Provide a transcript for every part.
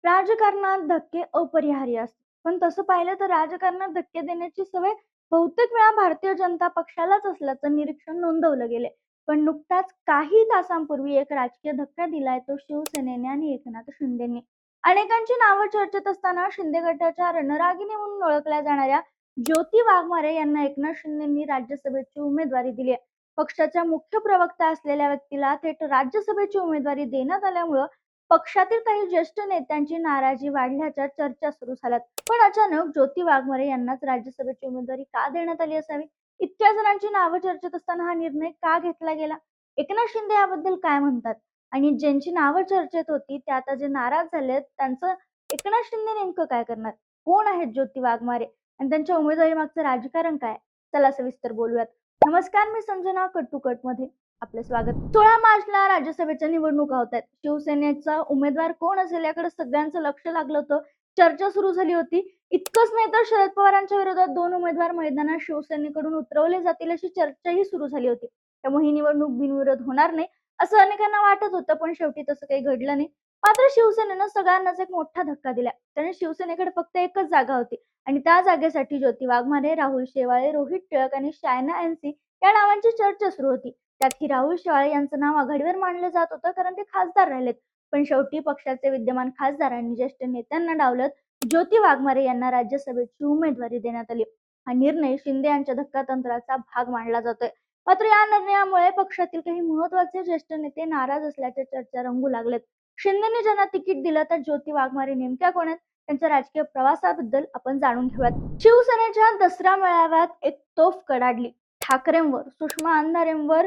राजकारणात धक्के अपरिहार्य असतात. पण तसं पाहिलं तर राजकारणात धक्के देण्याची सवय बहुतेक वेळा भारतीय जनता पक्षालाच असल्याचं निरीक्षण नोंदवलं गेले. पण नुकताच काही तासांपूर्वी एक राजकीय धक्का दिलाय तो शिवसेनेने आणि एकनाथ शिंदेंनी. अनेकांची नावं चर्चेत असताना शिंदे गटाच्या रणरागिणी म्हणून ओळखल्या जाणाऱ्या ज्योती वाघमारे यांना एकनाथ शिंदेंनी राज्यसभेची उमेदवारी दिली आहे. पक्षाच्या मुख्य प्रवक्ता असलेल्या व्यक्तीला थेट राज्यसभेची उमेदवारी देण्यात आल्यामुळं पक्षातील काही ज्येष्ठ नेत्यांची नाराजी वाढल्याच्या चर्चा सुरू झाल्यात. पण अचानक ज्योती वाघमारे यांनाच राज्यसभेची उमेदवारी का देण्यात आली असावी? इतक्या जणांची नावं चर्चेत असताना हा निर्णय का घेतला गेला? एकनाथ शिंदे याबद्दल काय म्हणतात? आणि ज्यांची नावं चर्चेत होती ते आता जे नाराज झालेत त्यांचं एकनाथ शिंदे नेमकं काय करणार? कोण आहेत ज्योती वाघमारे आणि त्यांच्या उमेदवारी मागचं राजकारण काय? चला सविस्तर बोलूयात. नमस्कार, मी संजना कट मध्ये आपले स्वागत. 16 मार्चला राज्यसभेच्या निवडणुका होत आहेत. शिवसेनेचा उमेदवार कोण असेल याकडे सगळ्यांचं लक्ष लागलं होतं. चर्चा सुरू झाली होती. इतकंच नाही तर शरद पवारांच्या विरोधात 2 उमेदवार मैदानात शिवसेनेकडून उतरवले जातील अशी चर्चाही सुरू झाली होती. त्यामुळे ही निवडणूक बिनविरोध होणार नाही असं अनेकांना वाटत होतं, पण शेवटी तसं काही घडलं नाही. मात्र शिवसेनेनं सगळ्यांनाच एक मोठा धक्का दिला. त्याने शिवसेनेकडे फक्त एकच जागा होती आणि त्या जागेसाठी ज्योती वाघमारे, राहुल शेवाळे, रोहित टिळक आणि शायना एनसी या नावांची चर्चा सुरू होती. त्यातही राहुल शेवाळे यांचं नाव आघाडीवर मानलं जात होतं कारण ते खासदार राहिलेत. पण शेवटी पक्षाचे विद्यमान खासदारांनी ज्येष्ठ नेत्यांना डावलत ज्योती वाघमारे यांना राज्यसभेची उमेदवारी देण्यात आली. हा निर्णय शिंदे यांच्या धक्कातंत्राचा भाग मानला जातोय. मात्र या निर्णयामुळे पक्षातील काही महत्वाचे ज्येष्ठ नेते नाराज असल्याच्या चर्चा रंगू लागलेत. शिंदेने ज्यांना तिकीट दिलं तर ज्योती वाघमारे नेमक्या कोण आहेत? त्यांच्या राजकीय प्रवासाबद्दल आपण जाणून घेऊयात. शिवसेनेच्या दसरा मेळाव्यात एक तोफ कडाडली. ठाकरेंवर, सुषमा अंधारेंवर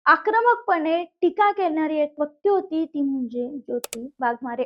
आक्रमकपणे टीका करणारी एक व्यक्ती होती, ती म्हणजे ज्योती वाघमारे.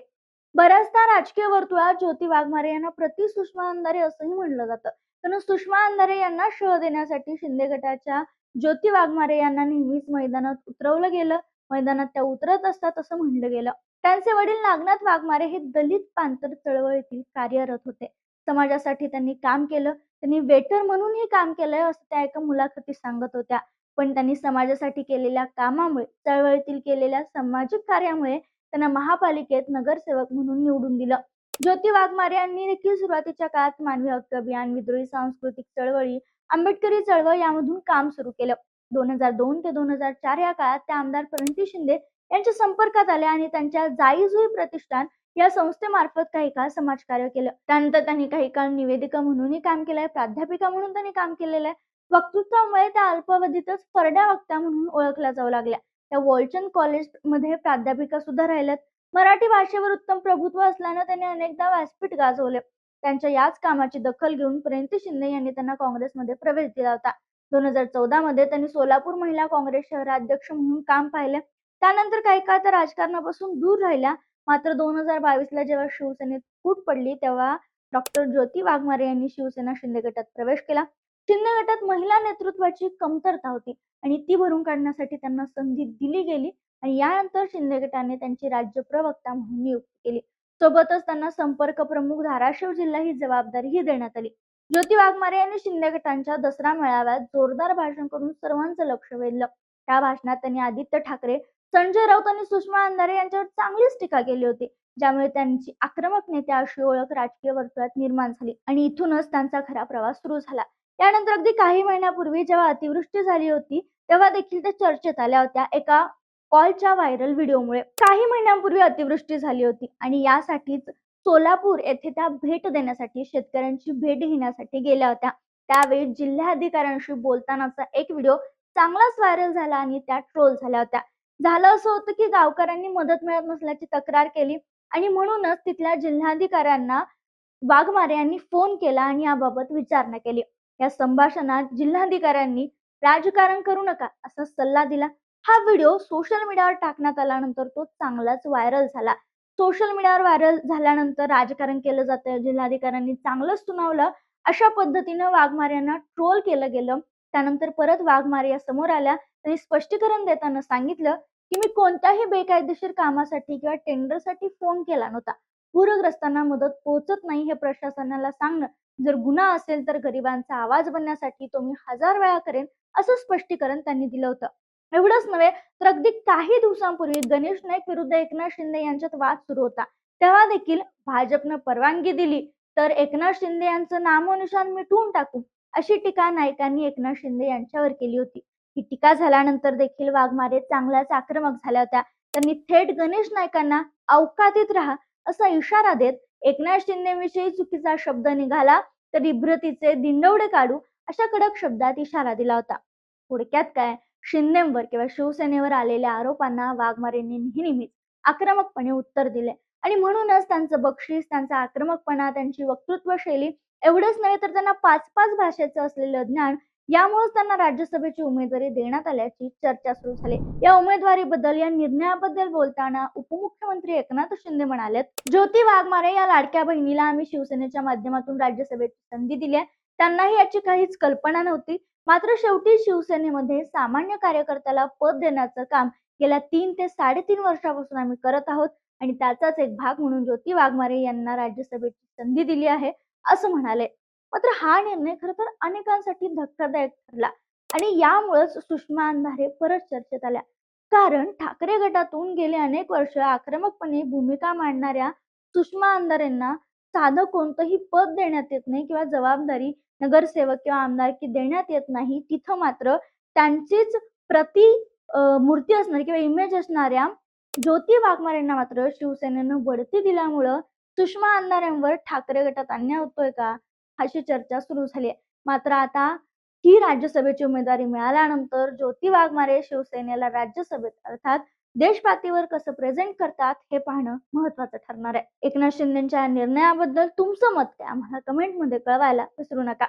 बऱ्याचदा राजकीय वर्तुळात ज्योती वाघमारे यांना प्रति सुषमा अंधारे असंही म्हणलं जातं. कारण सुषमा अंधारे यांना शह देण्यासाठी शिंदे गटाच्या ज्योती वाघमारे यांना नेहमीच मैदानात उतरवलं गेलं. मैदानात त्या उतरत असतात असं म्हणलं गेलं. त्यांचे वडील नागनाथ वाघमारे हे दलित पांतर चळवळीतील कार्यरत होते. समाजासाठी त्यांनी काम केलं. त्यांनी वेटर म्हणूनही काम केलंय असं त्या एका मुलाखतीत सांगत होत्या. पण त्यांनी समाजासाठी केलेल्या कामामुळे, चळवळीतील केलेल्या सामाजिक कार्यामुळे त्यांना महापालिकेत नगरसेवक म्हणून निवडून दिलं. ज्योती वाघमारे यांनी देखील सुरुवातीच्या काळात मानवी हक्क अभियान, विद्रोही सांस्कृतिक चळवळी, आंबेडकरी चळवळ यामधून काम सुरू केलं. 2002 ते 2004 या काळात त्या आमदार प्रणिती शिंदे यांच्या संपर्कात आल्या आणि त्यांच्या जाई जुई प्रतिष्ठान या संस्थेमार्फत काही काळ समाजकार्य केलं. त्यानंतर त्यांनी काही काळ निवेदिका म्हणूनही काम केलंय, प्राध्यापिका म्हणून त्यांनी काम केलेलं आहे. वक्तृत्वामुळे त्या अल्पावधीतच फरड्या वक्त्या म्हणून ओळखल्या जाऊ लागल्या. त्या वॉलचंद कॉलेजमध्ये प्राध्यापिका सुद्धा राहिल्यात. मराठी भाषेवर उत्तम प्रभुत्व असल्यानं त्यांनी अनेकदा व्यासपीठ गाजवले. त्यांच्या याच कामाची दखल घेऊन प्रणिती शिंदे यांनी त्यांना काँग्रेसमध्ये प्रवेश दिला होता. 2014 मध्ये त्यांनी सोलापूर महिला काँग्रेस शहराध्यक्ष म्हणून काम पाहिले. त्यानंतर काही काळ त्या राजकारणापासून दूर राहिल्या. मात्र 2022 जेव्हा शिवसेनेत फूट पडली तेव्हा डॉक्टर ज्योती वाघमारे यांनी शिवसेना शिंदे गटात प्रवेश केला. शिंदे गटात महिला नेतृत्वाची कमतरता होती आणि ती भरून काढण्यासाठी त्यांना संधी दिली गेली आणि यानंतर शिंदे गटाने त्यांची राज्य प्रवक्ता म्हणून नियुक्ती केली. सोबतच त्यांना संपर्क प्रमुख धाराशिव जिल्हा ही जबाबदारीही देण्यात आली. ज्योती वाघमारे यांनी शिंदे गटांच्या दसरा मेळाव्यात जोरदार भाषण करून सर्वांचं लक्ष वेधलं. त्या भाषणात त्यांनी आदित्य ठाकरे, संजय राऊत आणि सुषमा अंधारे यांच्यावर चांगलीच टीका केली होती, ज्यामुळे त्यांची आक्रमक नेत्या अशी ओळख राजकीय वर्तुळात निर्माण झाली आणि इथूनच त्यांचा खरा प्रवास सुरू झाला. त्यानंतर अगदी काही महिन्यापूर्वी जेव्हा अतिवृष्टी झाली होती तेव्हा देखील त्या चर्चेत आल्या होत्या एका कॉलच्या व्हायरल व्हिडिओमुळे. काही महिन्यांपूर्वी अतिवृष्टी झाली होती आणि यासाठीच सोलापूर येथे त्या भेट देण्यासाठी, शेतकऱ्यांची भेट घेण्यासाठी गेल्या होत्या. त्यावेळी जिल्हाधिकाऱ्यांशी बोलतानाचा एक व्हिडिओ चांगलाच व्हायरल झाला आणि त्या ट्रोल झाल्या होत्या. झालं असं होतं की गावकऱ्यांनी मदत मिळत नसल्याची तक्रार केली आणि म्हणूनच तिथल्या जिल्हाधिकाऱ्यांना वाघमारे यांनी फोन केला आणि याबाबत विचारणा केली. या संभाषणात जिल्हाधिकाऱ्यांनी राजकारण करू नका असा सल्ला दिला. हा व्हिडिओ सोशल मीडियावर टाकण्यात आल्यानंतर तो चांगलाच व्हायरल झाला. सोशल मीडियावर व्हायरल झाल्यानंतर राजकारण केलं जातं, जिल्हाधिकाऱ्यांनी चांगलंच सुनावलं, अशा पद्धतीनं वाघमारे यांना ट्रोल केलं गेलं. त्यानंतर परत वाघमारे या समोर आल्या. त्यांनी स्पष्टीकरण देताना सांगितलं की मी कोणत्याही बेकायदेशीर कामासाठी किंवा टेंडरसाठी फोन केला नव्हता. पूरग्रस्तांना मदत पोहोचत नाही हे प्रशासनाला सांगणं जर गुन्हा असेल तर गरिबांचा आवाज बनण्यासाठी तो मी 1000 वेळा करेन असं स्पष्टीकरण त्यांनी दिलं होतं. एवढंच नव्हे तर अगदी काही दिवसांपूर्वी गणेश नाईक विरुद्ध एकनाथ शिंदे यांच्यात वाद सुरू होता. तेव्हा देखील भाजपनं परवानगी दिली तर एकनाथ शिंदे यांचं नामोनिशाण मिटवून टाकू, अशी टीका नाईकांनी एकनाथ शिंदे यांच्यावर केली होती. ही टीका झाल्यानंतर देखील वाघमारे चांगल्याच आक्रमक झाल्या होत्या. त्यांनी थेट गणेश नाईकांना अवकातीत राहा असा इशारा देत एकनाथ शिंदेविषयी चुकीचा शब्द निघाला तर इब्रतीचे दिंडवडे काढू अशा कडक शब्दात इशारा दिला होता. थोडक्यात काय, शिंदेवर किंवा शिवसेनेवर आलेल्या आरोपांना वाघमारेंनी नेहमीच आक्रमकपणे उत्तर दिले आणि म्हणूनच त्यांचं बक्षीस, त्यांचा आक्रमकपणा, त्यांची वक्तृत्व शैली एवढंच नाही तर त्यांना 5-5 भाषेचं असलेलं ज्ञान यामुळेच त्यांना राज्यसभेची उमेदवारी देण्यात आल्याची चर्चा सुरू झाली. या उमेदवारीबद्दल, या निर्णयाबद्दल बोलताना उपमुख्यमंत्री एकनाथ शिंदे म्हणालेत, ज्योती वाघमारे या लाडक्या बहिणीला आम्ही शिवसेनेच्या माध्यमातून राज्यसभेची संधी दिली आहे. त्यांनाही याची काहीच कल्पना नव्हती. मात्र शेवटी शिवसेनेमध्ये सामान्य कार्यकर्त्याला पद देण्याचं काम गेल्या 3 ते 3.5 वर्षापासून आम्ही करत आहोत आणि त्याचाच एक भाग म्हणून ज्योती वाघमारे यांना राज्यसभेची संधी दिली आहे, असं म्हणाले. मात्र हा निर्णय खरं तर अनेकांसाठी धक्कादायक ठरला आणि यामुळेच सुषमा अंधारे परत चर्चेत आल्या. कारण ठाकरे गटातून गेले अनेक वर्ष आक्रमकपणे भूमिका मांडणाऱ्या सुषमा अंधारेंना साधं कोणतंही पद देण्यात येत नाही किंवा जबाबदारी नगरसेवक किंवा आमदारकी देण्यात येत नाही. तिथं मात्र त्यांचीच प्रति मूर्ती असणार किंवा इमेज असणाऱ्या ज्योती वाघमारेंना मात्र शिवसेनेनं बढती दिल्यामुळं सुषमा अंधारेंवर ठाकरे गटात अन्याय होतोय का, अशी चर्चा सुरू झाली आहे. मात्र आता ही राज्यसभेची उमेदवारी मिळाल्यानंतर ज्योती वाघमारे शिवसेनेला राज्यसभेत अर्थात देशपातळीवर कसं प्रेझेंट करतात हे पाहणं महत्त्वाचं ठरणार आहे. एकनाथ शिंदेच्या निर्णयाबद्दल तुमचं मत काय आम्हाला कमेंटमध्ये कळवायला विसरू नका.